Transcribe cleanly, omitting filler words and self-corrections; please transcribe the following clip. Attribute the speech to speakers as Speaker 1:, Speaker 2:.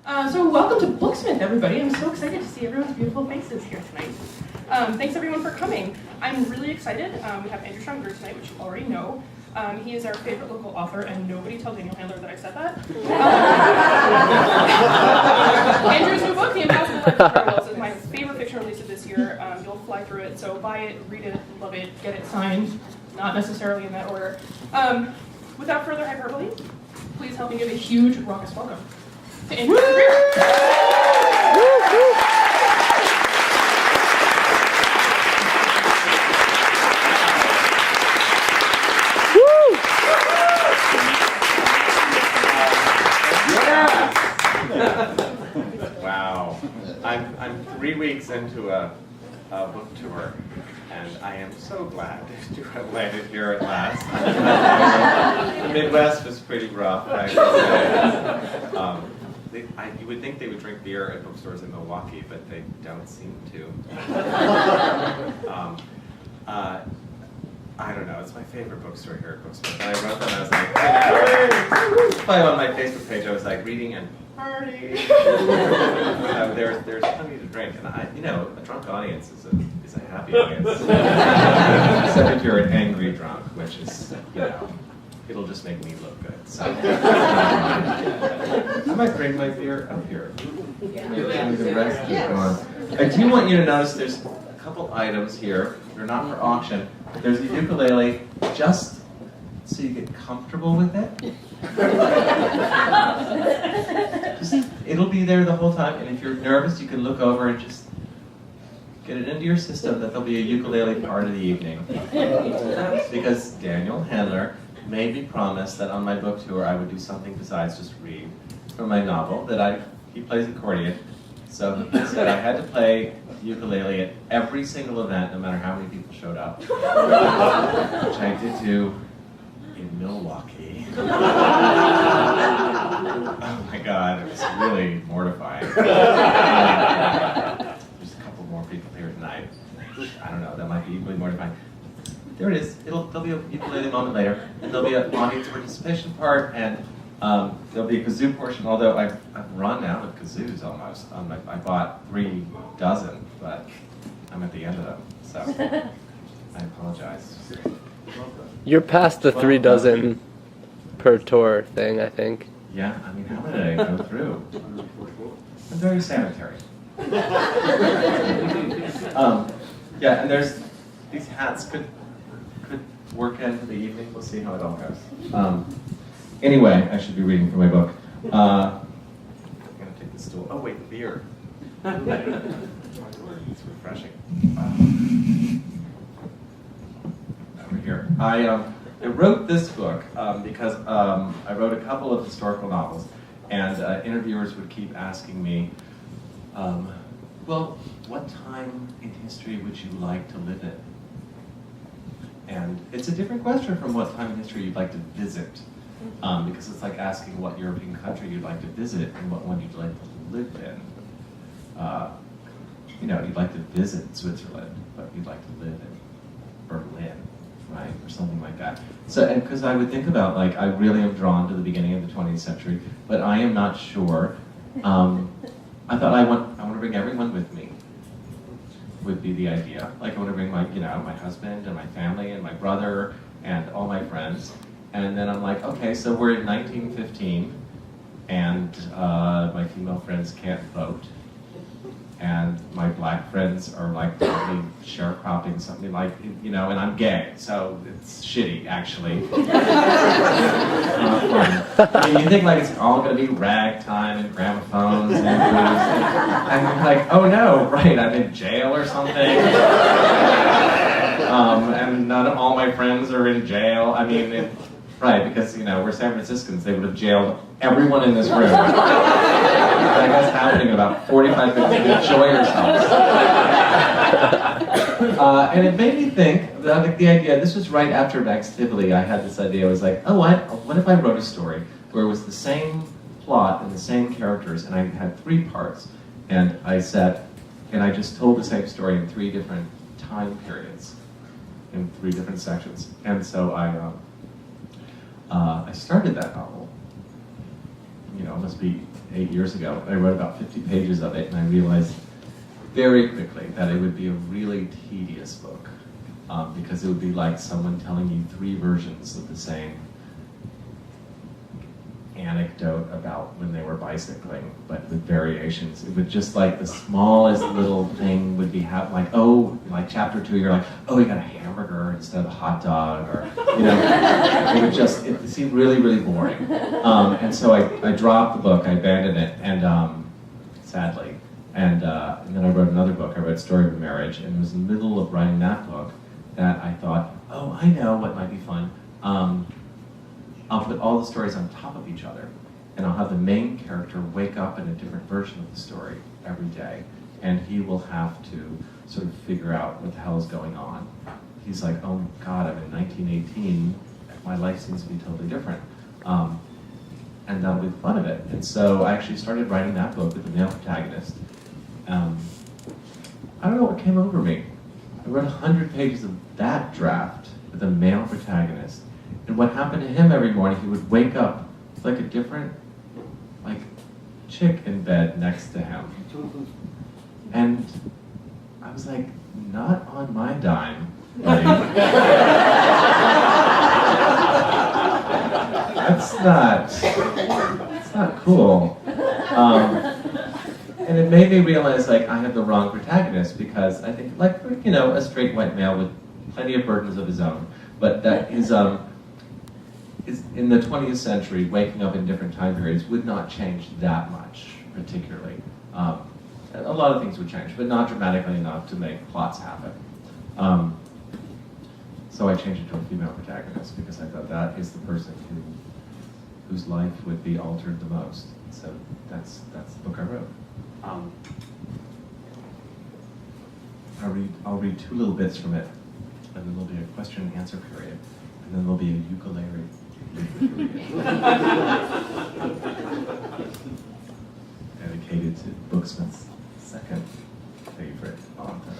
Speaker 1: So welcome to Booksmith, everybody. I'm so excited to see everyone's beautiful faces here tonight. Thanks everyone for coming. I'm really excited. We have Andrew Sean Greer tonight, which you already know. He is our favorite local author, and nobody tell Daniel Handler that I said that. Andrew's new book, The Impossible Life of Werewolves, is my favorite fiction release of this year. You'll fly through it, so buy it, read it, love it, get it signed. Not necessarily in that order. Without further hyperbole, please help me give a huge raucous welcome to Andrew Sean Greer.
Speaker 2: Wow. I'm 3 weeks into a book tour, and I am so glad to have landed here at last. The Midwest was pretty rough, I would say. You would think they would drink beer at bookstores in Milwaukee, but they don't seem to. I don't know, it's my favorite bookstore here at Booksmith. And I wrote that, I was like, probably on my Facebook page, I was like, reading and party. There's plenty to drink, and a drunk audience is a happy audience. Except if you're an angry drunk, which is, it'll just make me look good. So I might bring my beer up here. Maybe the rest is gone. I do want you to notice there's a couple items here. They're not for auction. There's a ukulele, just so you get comfortable with it. It'll be there the whole time, and if you're nervous, you can look over and just get it into your system that there'll be a ukulele part of the evening. Because Daniel Handler made me promise that on my book tour I would do something besides just read from my novel, he plays accordion. So he said I had to play ukulele at every single event, no matter how many people showed up. Which I did do in Milwaukee. Oh my God, it was really mortifying. There's a couple more people here tonight. I don't know, that might be equally mortifying. There it is. There'll be a ukulele moment later, and there'll be an audience participation part, and there'll be a kazoo portion, although I've run out of kazoos almost. I bought 3 dozen, but I'm at the end of them, so I apologize.
Speaker 3: You're past the 3 dozen per tour thing, I think.
Speaker 2: Yeah, I mean, how did I go through? I'm very sanitary. Yeah, and there's these hats could work in for the evening. We'll see how it all goes. Anyway, I should be reading from my book. I'm gonna take the stool. Oh wait, beer. It's refreshing. Over here. I wrote this book because I wrote a couple of historical novels, and interviewers would keep asking me, well, what time in history would you like to live in? And it's a different question from what time in history you'd like to visit, because it's like asking what European country you'd like to visit and what one you'd like to live in. You'd like to visit Switzerland, but you'd like to live in Berlin, right, or something like that. So, and because I would think about, like, I really am drawn to the beginning of the 20th century, but I am not sure. I thought I want to bring everyone with me. Would be the idea. Like, I want to bring my husband and my family and my brother and all my friends. And then I'm like, okay, so we're in 1915, and my female friends can't vote, and my black friends are like totally sharecropping something like, and I'm gay, so it's shitty, actually. Not fun. I mean, you think like it's all going to be ragtime and gramophones and booze, and I'm like, oh no, right, I'm in jail or something. And none of all my friends are in jail. I mean, right, because, we're San Franciscans, they would have jailed everyone in this room. Like that's happening in about 45 minutes. Enjoy yourselves. And it made me think, the idea, this was right after Max Tivoli, I had this idea, I was like, oh, what if I wrote a story where it was the same plot and the same characters, and I had 3 parts, and I just told the same story in 3 different time periods, in 3 different sections. And so I started that novel. it must be 8 years ago. I wrote about 50 pages of it, and I realized very quickly that it would be a really tedious book, because it would be like someone telling you 3 versions of the same anecdote about when they were bicycling, but with variations. It would just like the smallest little thing would be like chapter 2, you're like, oh, he got a hamburger instead of a hot dog, or it seemed really, really boring. And so I dropped the book, I abandoned it, and sadly, and then I wrote another book. I wrote Story of a Marriage, and it was in the middle of writing that book that I thought, oh, I know what might be fun. I'll put all the stories on top of each other, and I'll have the main character wake up in a different version of the story every day, and he will have to sort of figure out what the hell is going on. He's like, oh God, I'm in 1918, my life seems to be totally different. And that'll be the fun of it. And so I actually started writing that book with the male protagonist. I don't know what came over me. I wrote 100 pages of that draft with a male protagonist. And what happened to him every morning, he would wake up with like a different, chick in bed next to him. And I was like, not on my dime, buddy. That's not cool. And it made me realize I have the wrong protagonist, because I think a straight white male with plenty of burdens of his own, but that is in the 20th century, waking up in different time periods would not change that much, particularly. A lot of things would change, but not dramatically enough to make plots happen. So I changed it to a female protagonist, because I thought that is the person whose life would be altered the most. So that's the book I wrote. I'll read 2 little bits from it, and then there'll be a question and answer period, and then there'll be a ukulele. Dedicated to Booksmith's second favorite author.